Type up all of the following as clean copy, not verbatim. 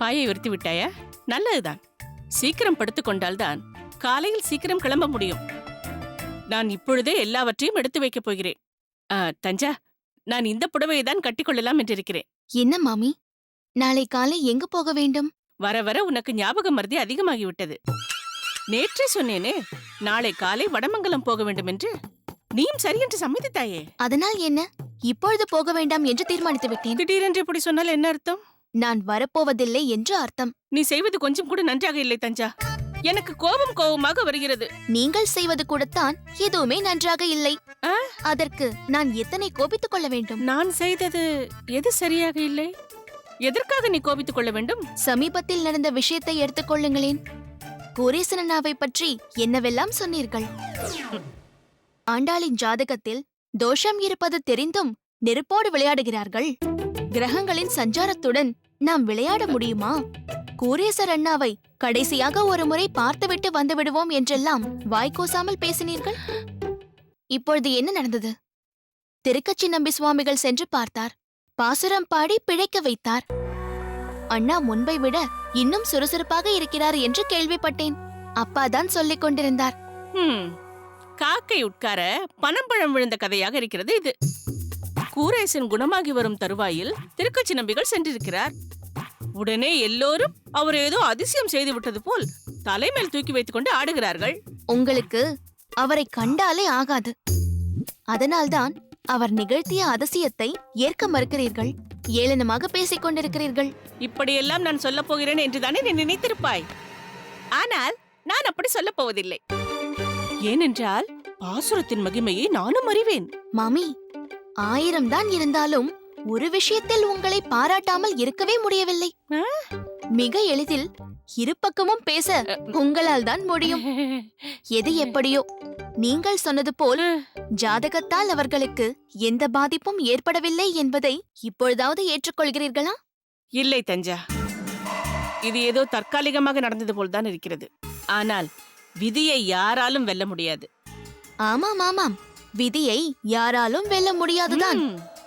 பாயை உறுத்தி விட்டாயா? நல்லதுதான். சீக்கிரம் படுத்துக் கொண்டால்தான் காலையில் சீக்கிரம் கிளம்ப முடியும். நான் இப்பொழுதே எல்லாவற்றையும் எடுத்து வைக்கப் போகிறேன். தஞ்சா, நான் இந்த புடவையை தான் கட்டிக்கொள்ளலாம் என்றிருக்கிறேன். என்ன மாமி, நாளை காலை எங்கு போக வேண்டும்? வர வர உனக்கு ஞாபக மறதி அதிகமாகிவிட்டது. நேற்றே சொன்னேனே, நாளை காலை வடமங்கலம் போக வேண்டும் என்று. நீயும் சரியென்று சம்மதித்தாயே. அதனால் என்ன, இப்பொழுது போக வேண்டாம் என்று தீர்மானித்து விட்டேன். திடீரென்று இப்படி சொன்னால் என்ன அர்த்தம்? நான் வரப்போவதில்லை என்று அர்த்தம். நீ செய்வது கொஞ்சம் கூட நன்றாக இல்லை தஞ்சா. எனக்கு கோபமாக வருகிறது. நீங்கள் செய்வது கூடத்தான் எதுவுமே நன்றாக இல்லை. அதற்கு நான் எத்தனை கோபித்துக் கொள்ள வேண்டும்? நான் செய்தது எது சரியாக இல்லை? எதற்காக நீ கோபித்துக் கொள்ள வேண்டும்? சமீபத்தில் நடந்த விஷயத்தை எடுத்துக்கொள்ளுங்களேன். கோரேசனாவை பற்றி என்னவெல்லாம் சொன்னீர்கள்? ஆண்டாளின் ஜாதகத்தில் தோஷம் இருப்பது தெரிந்தும் நெருப்போடு விளையாடுகிறார்கள். கிரகங்களின் சஞ்சாரத்துடன் நாம் விளையாட முடியுமா? கூரேசர் அண்ணாவை கடைசியாக ஒரு முறை பார்த்துவிட்டு வந்து விடுவோம் என்றெல்லாம் வாய்க்கூசாமல் பேசினீர்கள். இப்பொழுது என்ன நடந்தது? திருக்கச்சி நம்பி சுவாமிகள் சென்று பார்த்தார். பாசுரம் பாடி பிழைக்க வைத்தார். அண்ணா முன்பை விட இன்னும் சுறுசுறுப்பாக இருக்கிறார் என்று கேள்விப்பட்டேன். அப்பாதான் சொல்லிக் கொண்டிருந்தார். காக்கை உட்கார பனம்பழம் விழுந்த கதையாக இருக்கிறது இது. கூரேசன் குணமாகி வரும் தருவாயில் திருக்கச்சி நம்பிகள் சென்றிருக்கிறார். உடனே எல்லோரும் அவர் ஏதோ அதிசயம் செய்து விட்டது போல் தலைமேல் தூக்கி வைத்துக் கொண்டு ஆடுகிறார்கள். உங்களுக்கு அவரை கண்டாலே ஆகாது. அதனால்தான் அவர் நிகழ்த்திய அதிசயத்தை ஏற்க மறுக்கிறீர்கள். ஏளனமாக பேசிக் கொண்டிருக்கிறீர்கள். இப்படியெல்லாம் நான் சொல்ல போகிறேன் என்றுதானே நீ நினைத்திருப்பாய். ஆனால் நான் அப்படி சொல்ல போவதில்லை. ஏனென்றால் பாசுரத்தின் மகிமையை நானும் அறிவேன். மாமி, 1000 தான் இருந்தாலும் ஒரு விஷயத்தில் உங்களை பாராட்டாமல் இருக்கவே முடியவில்லை. மிக எளிதில் இருபக்கமும் பேச உங்களால் தான் முடியும். எது எப்படியோ, நீங்கள் சொன்னது போல் ஜாதகத்தால் அவர்களுக்கு எந்த பாதிப்பும் ஏற்படவில்லை என்பதை இப்பொழுதாவது ஏற்றுக்கொள்கிறீர்களா? இல்லை தஞ்சா, இது ஏதோ தற்காலிகமாக நடந்தது போல்தான் இருக்கிறது. ஆனால் விதியை யாராலும் வெல்ல முடியாது. ஆமாம் ஆமாம், விதியை யாராலும் வெல்ல முடியாதுதான்.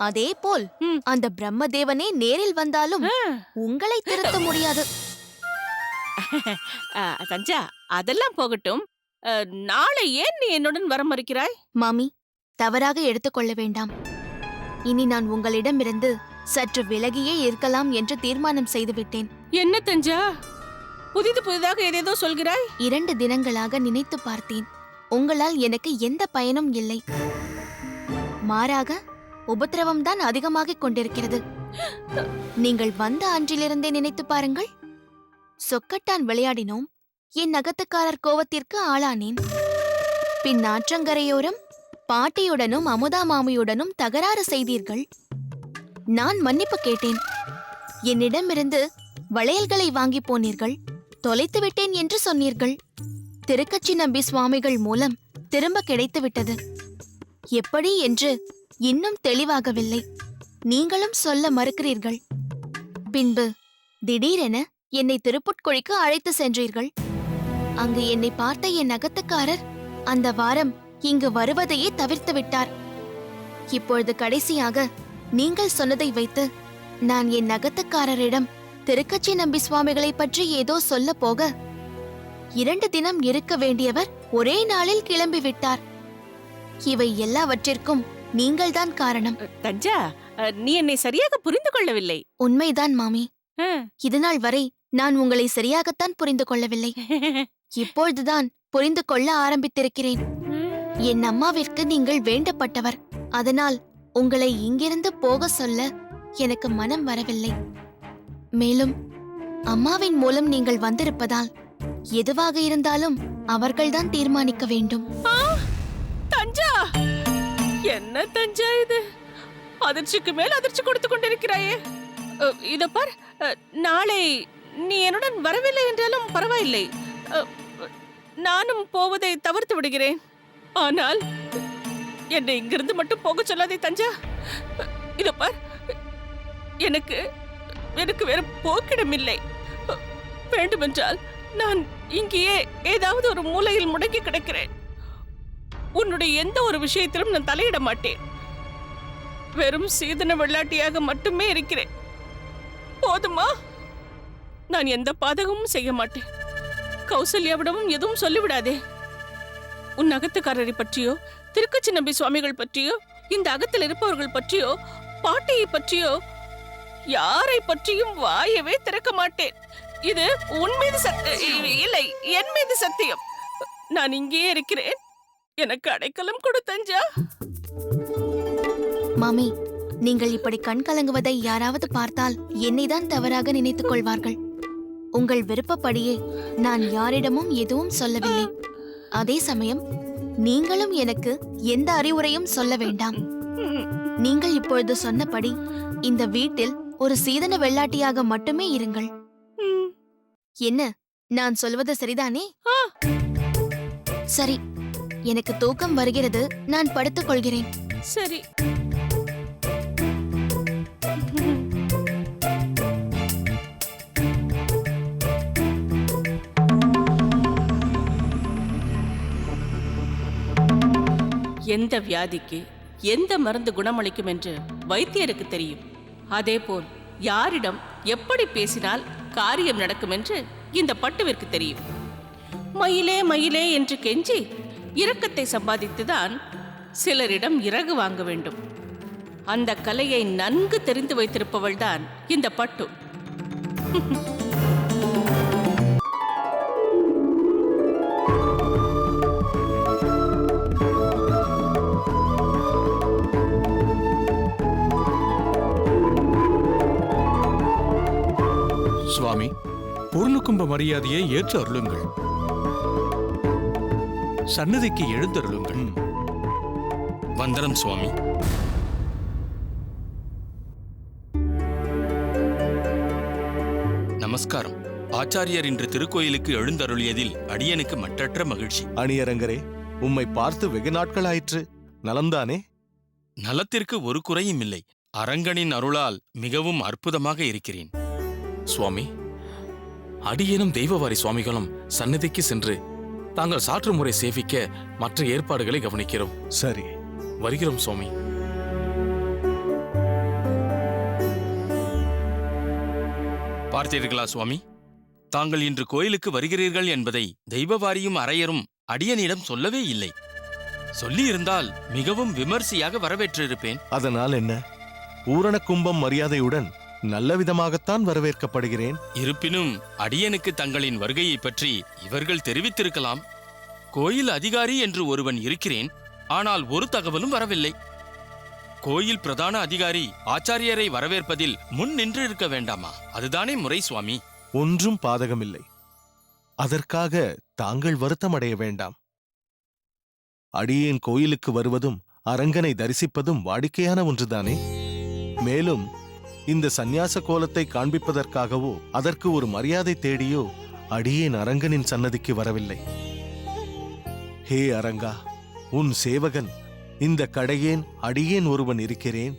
அதே போல் அந்த பிரம்மதேவனே நேரில் வந்தாலும் உங்களை திருத்த முடியாது. தஞ்சா, அதெல்லாம் போகட்டும். நாளை ஏன் நீ என்னுடன் வர மறுக்கிறாய்? மாமி, தவறாக எடுத்துக்கொள்ள வேண்டாம். இனி நான் உங்களிடமிருந்து சற்று விலகியே இருக்கலாம் என்று தீர்மானம் செய்துவிட்டேன். என்ன தஞ்சா, புதிதாக ஏதேதோ சொல்கிறாய்? 2 தினங்களாக நினைத்து பார்த்தேன். உங்களால் எனக்கு எந்த பயனும் இல்லை. மாறாக உபத்திரவம்தான் அதிகமாகிக் கொண்டிருக்கிறது. நீங்கள் வந்த அன்றிலிருந்தே நினைத்து பாருங்கள். சொக்கட்டான் விளையாடினோம். என் நகத்துக்காரர் கோவத்திற்கு ஆளானேன். பின் ஆற்றங்கரையோரம் பாட்டியுடனும் அமுதா மாமியுடனும் தகராறு செய்தீர்கள். நான் மன்னிப்பு கேட்டேன். என்னிடமிருந்து வளையல்களை வாங்கி போனீர்கள். தொலைத்து விட்டேன் என்று சொன்னீர்கள். திருக்கச்சி நம்பி சுவாமிகள் மூலம் திரும்ப கிடைத்துவிட்டது. எப்படி என்று இன்னும் தெளிவாகவில்லை. நீங்களும் சொல்ல மறுக்கிறீர்கள். பின்பு திடீரென என்னை திருப்புட்கொழிக்கு அழைத்து சென்றீர்கள். அங்கு என்னை பார்த்த என் நகத்துக்காரர் அந்த வாரம் இங்கு வருவதையே தவிர்த்து விட்டார். இப்பொழுது கடைசியாக நீங்கள் சொன்னதை வைத்து நான் என் நகத்துக்காரரிடம் திருக்கச்சி நம்பி சுவாமிகளை பற்றி ஏதோ சொல்ல போக 2 தினம் இருக்க வேண்டியவர் ஒரே நாளில் கிளம்பிவிட்டார். இவை எல்லாவற்றிற்கும் நீங்கள்தான் காரணம். தஞ்சா, நீ என்னை சரியாக புரிந்து கொள்ளவில்லை. உண்மைதான் மாமி. இதுநாள் வரை நான் உங்களை சரியாகத்தான் புரிந்து கொள்ளவில்லை. இப்பொழுதுதான் புரிந்து கொள்ள ஆரம்பித்திருக்கிறேன். என் அம்மாவிற்கு நீங்கள் வேண்டப்பட்டவர். அதனால் உங்களை இங்கிருந்து போக சொல்ல எனக்கு மனம் வரவில்லை. மேலும் அம்மாவின் மூலம் நீங்கள் வந்திருப்பதால் எதுவாக இருந்தாலும் அவர்கள்தான் தீர்மானிக்க வேண்டும். தஞ்சா, என்ன தஞ்சா இது? அதிர்ச்சிக்கு மேல் அதிர்ச்சி கொடுத்து கொண்டிருக்கிறாயே. இத பார், நாளை நீ என்னுடன் வரவில்லை என்றாலும் பரவாயில்லை. நானும் போவதை தவிர்த்து விடுகிறேன். ஆனால் என்னை இங்கிருந்து மட்டும் போக சொல்லாதே தஞ்சா. இத பார், எனக்கு வேறு போக்கிடமில்லை. வேண்டுமென்றால் நான் இங்கேயே ஏதாவது ஒரு மூலையில் முடங்கி கிடக்கிறேன். உன்னுடைய எந்த ஒரு விஷயத்திலும் நான் தலையிட மாட்டேன். வெறும் சீதன வெள்ளாட்டியாக மட்டுமே இருக்கிறேன். போதுமா? நான் எந்த பாதகமும் செய்ய மாட்டேன். கௌசல்யாவிடமும் எதுவும் சொல்லிவிடாதே. உன் அகத்துக்காரரை பற்றியோ, திருக்கச்சி நம்பி சுவாமிகள் பற்றியோ, இந்த அகத்தில் இருப்பவர்கள் பற்றியோ, பாட்டியை பற்றியோ, யாரை பற்றியும் வாயவே திறக்க மாட்டேன். இது உன் மீது இல்லை, என் மீது சத்தியம். நான் இங்கேயே இருக்கிறேன். எனக்கு அடைக்கலம் கொடு தஞ்சா. மாமி, நீங்கள் இப்படி கண் கலங்குவதை யாராவது பார்த்தால் என்னைதான் தவறாக நினைத்துக் கொள்வார்கள். உங்கள் விருப்பப்படியே நான் யாரிடமும் எதுவும் சொல்லவில்லை. அதே சமயம் நீங்களும் எனக்கு எந்த அறிவுரையும் சொல்ல வேண்டாம். நீங்கள் இப்பொழுது சொன்னபடி இந்த வீட்டில் ஒரு சீதன வெள்ளாட்டியாக மட்டுமே இருங்கள். என்ன, நான் சொல்வது சரிதானே? சரி, எனக்கு தூக்கம் வருகிறது. நான் படுத்துக் கொள்கிறேன். சரி. எந்த வியாதிக்கு எந்த மருந்து குணமளிக்கும் என்று வைத்தியருக்கு தெரியும். அதேபோல் யாரிடம் எப்படி பேசினால் காரியம் நடக்கும் என்று இந்த பட்டுவிற்கு தெரியும். மயிலே மயிலே என்று கெஞ்சி இரக்கத்தை சம்பாதித்துதான் சிலரிடம் இறகு வாங்க வேண்டும். அந்த கலையை நன்கு தெரிந்து வைத்திருப்பவள்தான் இந்த பட்டு. சுவாமி, பூர்ணகும்ப மரியாதையை ஏற்று அருளுங்கள். சன்னதிக்கு எழுந்தருளுங்கள். வந்தனம் சுவாமி. நமஸ்காரம். ஆச்சாரியர் இன்று திருக்கோயிலுக்கு எழுந்தருளியதில் அடியனுக்கு மற்றற்ற மகிழ்ச்சி. அணியரங்கரே, உம்மை பார்த்து வெகு நாட்களாயிற்று. நலம்தானே? நலத்திற்கு ஒரு குறையும் இல்லை. அரங்கனின் அருளால் மிகவும் அற்புதமாக இருக்கிறேன். சுவாமி, அடியேனும் தெய்வவாரி சுவாமிகளும் சன்னதிக்கு சென்று தாங்கள் சாற்று முறை சேவிக்க மற்ற ஏற்பாடுகளை கவனிக்கிறோம். சரி, வருகிறோம் சுவாமி. பார்த்தீர்களா சுவாமி, தாங்கள் இன்று கோயிலுக்கு வருகிறீர்கள் என்பதை தெய்வவாரியும் அரையரும் அடியனிடம் சொல்லவே இல்லை. சொல்லியிருந்தால் மிகவும் விமர்சையாக வரவேற்றிருப்பேன். அதனால் என்ன? பூரண கும்பம் மரியாதையுடன் நல்ல விதமாகத்தான் வரவேற்கப்படுகிறேன். இருப்பினும் அடியனுக்கு தங்களின் வருகையை பற்றி இவர்கள் தெரிவித்திருக்கலாம். கோயில் அதிகாரி என்று ஒருவன் இருக்கிறேன், ஆனால் ஒரு தகவலும் வரவில்லை. கோயில் பிரதான அதிகாரி ஆச்சாரியரை வரவேற்பதில் முன் நின்று இருக்க வேண்டாமா? அதுதானே முறை சுவாமி. ஒன்றும் பாதகமில்லை. அதற்காக தாங்கள் வருத்தமடைய வேண்டாம். அடியேன் கோயிலுக்கு வருவதும் அரங்கனை தரிசிப்பதும் வாடிக்கையான ஒன்றுதானே. மேலும் இந்த சந்நியாச கோலத்தை காண்பிப்பதற்காகவோ அதற்கு ஒரு மரியாதை தேடியோ அடியேன் அரங்கனின் சன்னதிக்கு வரவில்லை. ஹே அரங்கா, உன் சேவகன் இந்த கடையேன் அடியேன் ஒருவன் இருக்கிறேன்.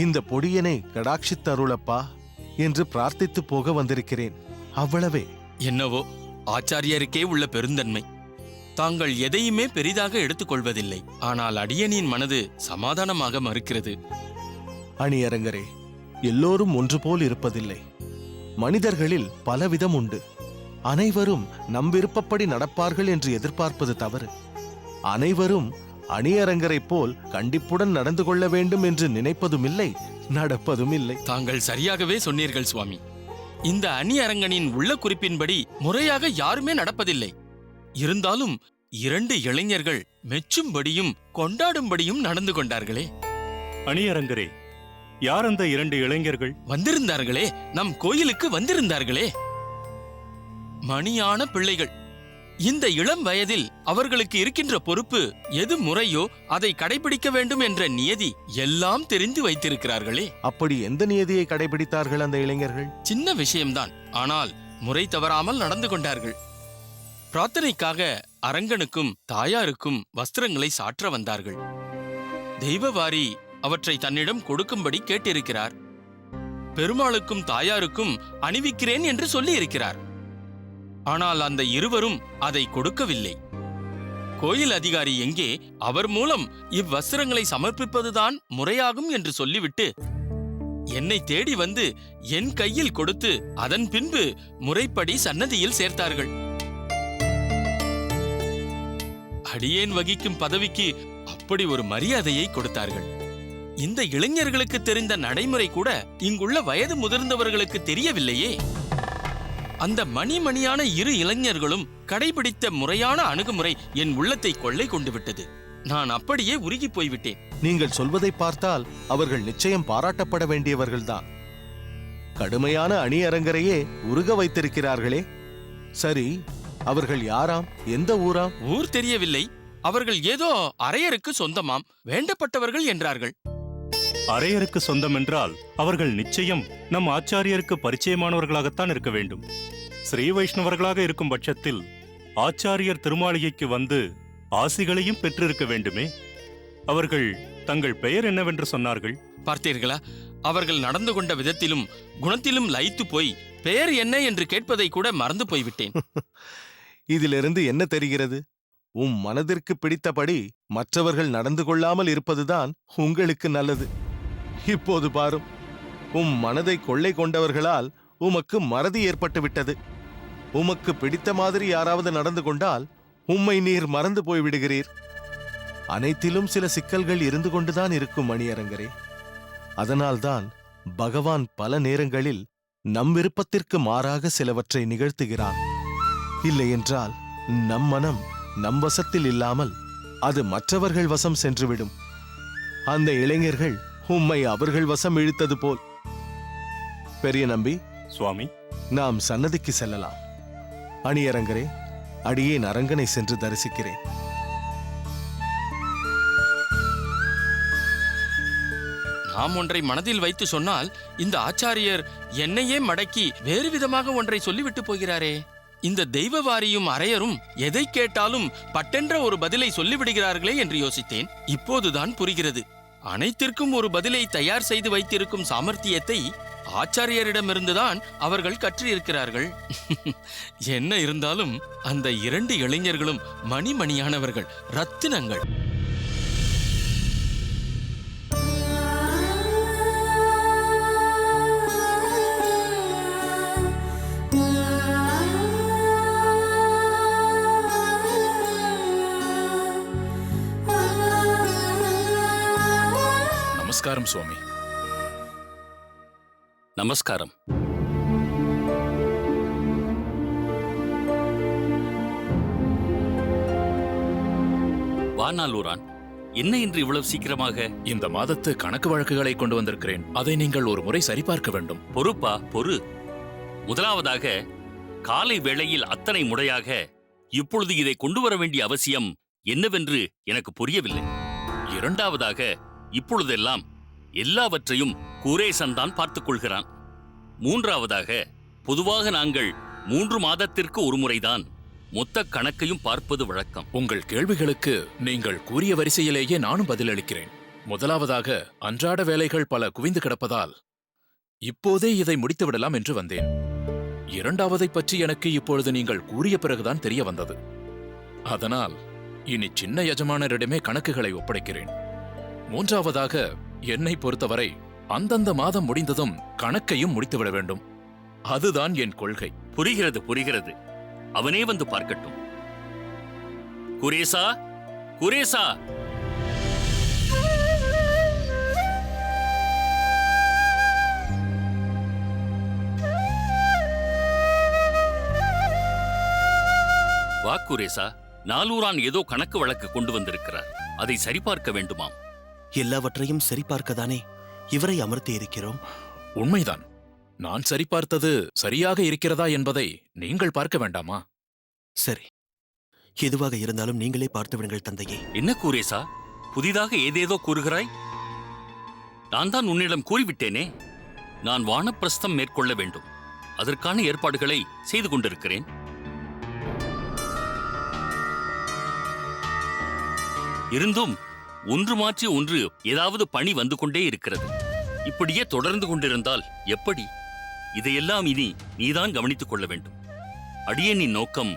இந்த பொடியனை கடாட்சித்து அருளப்பா என்று பிரார்த்தித்து போக வந்திருக்கிறேன். அவ்வளவே. என்னவோ ஆச்சாரியருக்கே உள்ள பெருந்தன்மை. தாங்கள் எதையுமே பெரிதாக எடுத்துக்கொள்வதில்லை. ஆனால் அடியனின் மனது சமாதானமாக மறுக்கிறது. அணியரங்கரே, எல்லோரும் ஒன்று போல் இருப்பதில்லை. மனிதர்களில் பலவிதம் உண்டு. அனைவரும் நம் விருப்பப்படி நடப்பார்கள் என்று எதிர்பார்ப்பது தவறு. அனைவரும் அணியரங்கரைப் போல் கண்டிப்புடன் நடந்து கொள்ள வேண்டும் என்று நினைப்பதும் இல்லை, நடப்பதும் இல்லை. தாங்கள் சரியாகவே சொன்னீர்கள் சுவாமி. இந்த அணி அரங்கனின் உள்ள குறிப்பின்படி முறையாக யாருமே நடப்பதில்லை. இருந்தாலும் 2 இளைஞர்கள் மெச்சும்படியும் கொண்டாடும்படியும் நடந்து கொண்டார்களே. அணியரங்கரே, யார் அந்த 2 இளைஞர்கள்? வந்திருந்தார்களே, நம் கோயிலுக்கு வந்திருந்தார்களே. மணியான பிள்ளைகள். இந்த இளம் வயதில் அவர்களுக்கு இருக்கின்ற பொறுப்பு எது முறையோ அதை கடைபிடிக்க வேண்டும் என்ற நியதி எல்லாம் தெரிந்து வைத்திருக்கிறார்களே. அப்படி எந்த நியதியை கடைபிடித்தார்கள் அந்த இளைஞர்கள்? சின்ன விஷயம்தான், ஆனால் முறை தவறாமல் நடந்து கொண்டார்கள். பிரார்த்தனைக்காக அரங்கனுக்கும் தாயாருக்கும் வஸ்திரங்களை சாற்ற வந்தார்கள். தெய்வவாரி அவற்றை தன்னிடம் கொடுக்கும்படி கேட்டிருக்கிறார். பெருமாளுக்கும் தாயாருக்கும் அணிவிக்கிறேன் என்று சொல்லி இருக்கிறார். ஆனால் அந்த இருவரும் அதை கொடுக்கவில்லை. கோயில் அதிகாரி எங்கே, அவர் மூலம் இவ்வஸ்திரங்களை சமர்ப்பிப்பதுதான் முறையாகும் என்று சொல்லிவிட்டு என்னை தேடி வந்து என் கையில் கொடுத்து அதன் பின்பு முறைப்படி சன்னதியில் சேர்த்தார்கள். அடியேன் வகிக்கும் பதவிக்கு அப்படி ஒரு மரியாதையை கொடுத்தார்கள். இந்த இளைஞர்களுக்கு தெரிந்த நடைமுறை கூட இங்குள்ள வயது முதிர்ந்தவர்களுக்கு தெரியவில்லையே. அந்த மணிமணியான இரு இளைஞர்களும் கடைபிடித்த முறையான அணுகுமுறை என் உள்ளத்தை கொள்ளை கொண்டு விட்டது. நான் அப்படியே உருகி போய்விட்டேன். நீங்கள் சொல்வதை பார்த்தால் அவர்கள் நிச்சயம் பாராட்டப்பட வேண்டியவர்கள்தான். கடுமையான அணியரங்கரையே உருக வைத்திருக்கிறார்களே. சரி, அவர்கள் யாராம், எந்த ஊராம்? ஊர் தெரியவில்லை. அவர்கள் ஏதோ அரையருக்கு சொந்தமாம், வேண்டப்பட்டவர்கள் என்றார்கள். அரையருக்கு சொந்தம் என்றால் அவர்கள் நிச்சயம் நம் ஆச்சாரியருக்கு பரிச்சயமானவர்களாகத்தான் இருக்க வேண்டும். ஸ்ரீ வைஷ்ணவர்களாக இருக்கும் பட்சத்தில் ஆச்சாரியர் திருமாளிகைக்கு வந்து ஆசிகளையும் பெற்றிருக்க வேண்டுமே. அவர்கள் தங்கள் பெயர் என்னவென்று சொன்னார்கள்? பார்த்தீர்களா, அவர்கள் நடந்து கொண்ட விதத்திலும் குணத்திலும் லயித்து போய் பெயர் என்ன என்று கேட்பதை கூட மறந்து போய்விட்டேன். இதிலிருந்து என்ன தெரிகிறது? மனதிற்கு பிடித்தபடி மற்றவர்கள் நடந்து கொள்ளாமல் இருப்பதுதான் உங்களுக்கு நல்லது. இப்போது பாரும், மனதை கொள்ளை கொண்டவர்களால் உமக்கு மறதி ஏற்பட்டு விட்டது. உமக்கு பிடித்த மாதிரி யாராவது நடந்து கொண்டால் உம்மை நீர் மறந்து போய்விடுகிறீர். அனைத்திலும் சில சிக்கல்கள் இருந்து கொண்டுதான் இருக்கும் மணியரங்கரே. அதனால்தான் பகவான் பல நேரங்களில் நம் விருப்பத்திற்கு மாறாக சிலவற்றை நிகழ்த்துகிறான். இல்லையென்றால் நம் மனம் நம் வசத்தில் இல்லாமல் அது மற்றவர்கள் வசம் சென்றுவிடும். அந்த இளைஞர்கள் உம்மை அவர்கள் வசம் இழுத்தது போல். பெரிய நம்பி, சுவாமி, நாம் சன்னதிக்கு செல்லலாம். அணியரங்கரே, அடியேன் அரங்கனை சென்று தரிசிக்கிறேன். நாம் ஒன்றை மனதில் வைத்து சொன்னால் இந்த ஆச்சாரியர் என்னையே மடக்கி வேறு விதமாக ஒன்றை சொல்லிவிட்டு போகிறாரே. இந்த தெய்வவாரியும் அரையரும் எதை கேட்டாலும் பட்டென்ற ஒரு பதிலை சொல்லிவிடுகிறார்களே என்று யோசித்தேன். இப்போதுதான் புரிகிறது. அனைத்திற்கும் ஒரு பதிலை தயார் செய்து வைத்திருக்கும் சாமர்த்தியத்தை ஆச்சாரியரிடமிருந்துதான் அவர்கள் கற்றிருக்கிறார்கள். என்ன இருந்தாலும் அந்த இரண்டு இளைஞர்களும் மணிமணியானவர்கள், ரத்தினங்கள். நமஸ்காரம் சுவாமி. நமஸ்காரம். வானாலூரான், என்ன இன்று இவ்வளவு சீக்கிரமாக? இந்த மாதத்து கணக்கு வழக்குகளை கொண்டு வந்திருக்கிறேன். அதை நீங்கள் ஒரு முறை சரிபார்க்க வேண்டும். பொறுப்பா, பொறு. முதலாவதாக, காலை வேளையில் அத்தனை முறையாக இப்பொழுது இதை கொண்டு வர வேண்டிய அவசியம் என்னவென்று எனக்கு புரியவில்லை. இரண்டாவதாக, இப்பொழுதெல்லாம் எல்லாவற்றையும் குரேசன் தான் பார்த்துக் கொள்கிறான். மூன்றாவதாக, பொதுவாக நாங்கள் 3 மாதத்திற்கு ஒரு முறைதான் மொத்த கணக்கையும் பார்ப்பது வழக்கம். உங்கள் கேள்விகளுக்கு நீங்கள் கூறிய வரிசையிலேயே நானும் பதிலளிக்கிறேன். முதலாவதாக, அன்றாட வேலைகள் பல குவிந்து கிடப்பதால் இப்போதே இதை முடித்துவிடலாம் என்று வந்தேன். இரண்டாவதை பற்றி எனக்கு இப்பொழுது நீங்கள் கூறிய பிறகுதான் தெரிய வந்தது. அதனால் இனி சின்ன எஜமானரிடமே கணக்குகளை ஒப்படைக்கிறேன். மூன்றாவதாக, என்னை பொறுத்தவரை அந்தந்த மாதம் முடிந்ததும் கணக்கையும் முடித்துவிட வேண்டும். அதுதான் என் கொள்கை. புரிகிறது, புரிகிறது. அவனே வந்து பார்க்கட்டும். குரேசா, குரேசா! வா குரேசா, நாலூரான் ஏதோ கணக்கு வழக்கு கொண்டு வந்திருக்கிறார். அதை சரிபார்க்க வேண்டுமாம். எல்லாவற்றையும் சரிபார்க்கதானே இவரை அமர்த்தி இருக்கிறோம். உண்மைதான். நான் சரிபார்த்தது சரியாக இருக்கிறதா என்பதை நீங்கள் பார்க்க வேண்டாமா? சரி, எதுவாக இருந்தாலும் நீங்களே பார்த்து விடுங்கள் தந்தையே. என்ன குரேசா, புதிதாக ஏதேதோ கூறுகிறாய்? நான் தான் உன்னிடம் கூறிவிட்டேனே, நான் வானப்பிரஸ்தம் மேற்கொள்ள வேண்டும். அதற்கான ஏற்பாடுகளை செய்து கொண்டிருக்கிறேன். இருந்தும் ஒன்று மாற்றி ஒன்று ஏதாவது பணி வந்து கொண்டே இருக்கிறது. இப்படியே தொடர்ந்து கொண்டிருந்தால் எப்படி? இதையெல்லாம் இனி நீதான் கவனித்துக் கொள்ள வேண்டும். அடியேனின் நோக்கம்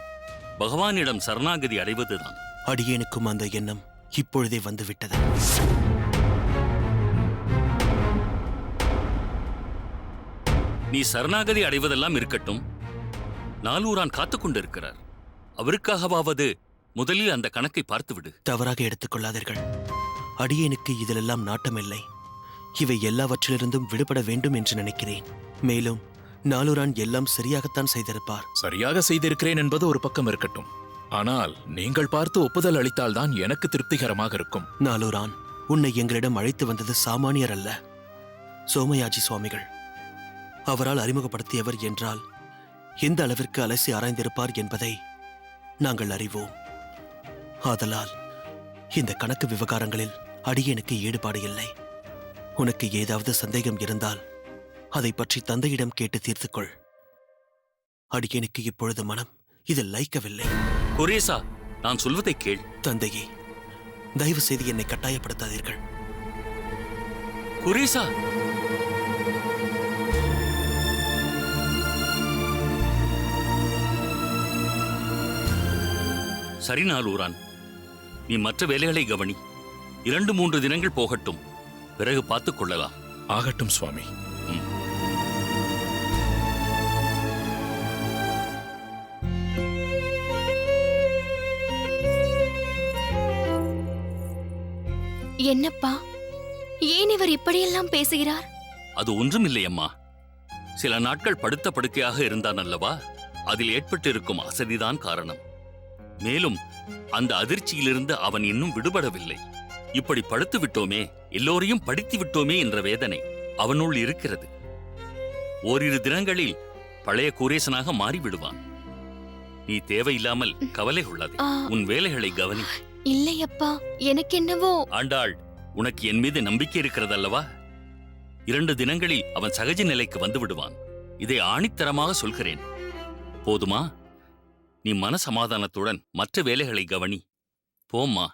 பகவானிடம் சரணாகதி அடைவதுதான். அடியேனுக்கும் அந்த எண்ணம் இப்பொழுதே வந்துவிட்டது. நீ சரணாகதி அடைவதெல்லாம் இருக்கட்டும். நாலூரான் காத்துக் கொண்டிருக்கிறார். அவருக்காகவாவது முதலில் அந்த கணக்கை பார்த்துவிடு. தவறாக எடுத்துக்கொள்ளாதீர்கள். அடியேனுக்கு இதிலெல்லாம் நாட்டமில்லை. இவை எல்லாவற்றிலிருந்தும் விடுபட வேண்டும் என்று நினைக்கிறேன். மேலும் நாலூரான் எல்லாம் சரியாகத்தான் செய்திருப்பார். சரியாக செய்திருக்கிறேன் என்பது ஒரு பக்கம் இருக்கட்டும். ஆனால் நீங்கள் பார்த்து ஒப்புதல் அளித்தால்தான் எனக்கு திருப்திகரமாக இருக்கும். நாலூரான், உன்னை எங்களிடம் அழைத்து வந்தது சாமானியர் அல்ல, சோமயாஜி சுவாமிகள். அவரால் அறிமுகப்படுத்தியவர் என்றால் எந்த அளவிற்கு அலசி ஆராய்ந்திருப்பார் என்பதை நாங்கள் அறிவோம். ஆதலால் இந்த கணக்கு விவகாரங்களில் அடியேனுக்கு ஈடுபாடு இல்லை. உனக்கு ஏதாவது சந்தேகம் இருந்தால் அதை பற்றி தந்தையிடம் கேட்டு தீர்த்துக்கொள். அடியேனுக்கு இப்பொழுது மனம் இதில் லைக்கவில்லை. குரேசா, நான் சொல்வதை கேள். தந்தையே, தயவு செய்து என்னை கட்டாயப்படுத்தாதீர்கள். குரேசா, சரி நாலூரான், நீ மற்ற வேலைகளை கவனி. 2-3 தினங்கள் போகட்டும், பிறகு பார்த்துக் கொள்ளலாம். ஆகட்டும் சுவாமி. என்னப்பா, ஏன் இவர் இப்படியெல்லாம் பேசுகிறார்? அது ஒன்றுமில்லை அம்மா. சில நாட்கள் படுத்த படுக்கையாக இருந்தான் அல்லவா, அதில் ஏற்பட்டிருக்கும் அசதிதான் காரணம். மேலும் அந்த அதிர்ச்சியிலிருந்து அவன் இன்னும் விடுபடவில்லை. இப்படி படுத்து விட்டோமே, எல்லோரையும் படித்து விட்டோமே என்ற வேதனை அவனுள் இருக்கிறது. ஓரிரு தினங்களில் பழைய குரேசனாக மாறிவிடுவான். நீ தேவையில்லாமல் கவலை கொள்ளாதே. உன் வேலைகளை கவனி. இல்லையப்பா, எனக்கு என்னவோ. ஆண்டாள், உனக்கு என் மீது நம்பிக்கை இருக்கிறதல்லவா? 2 தினங்களில் அவன் சகஜ நிலைக்கு வந்து விடுவான். இதை ஆணித்தரமாக சொல்கிறேன். போதுமா? நீ மன சமாதானத்துடன் மற்ற வேலைகளை கவனி. போம்மா.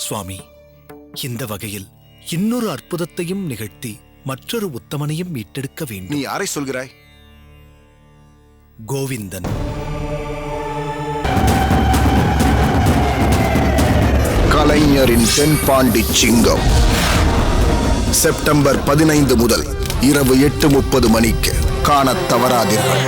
சுவாமி, இந்த வகையில் இன்னொரு அற்புதத்தையும் நிகழ்த்தி மற்றொரு உத்தமனையும் மீட்டெடுக்க வேண்டும். நீ யாரை சொல்கிறாய்? கோவிந்தன். கலைஞரின் தென்பாண்டி சிங்கம். செப்டம்பர் 15 முதல் இரவு 8:30 மணிக்கு காணத் தவறாதீர்கள்.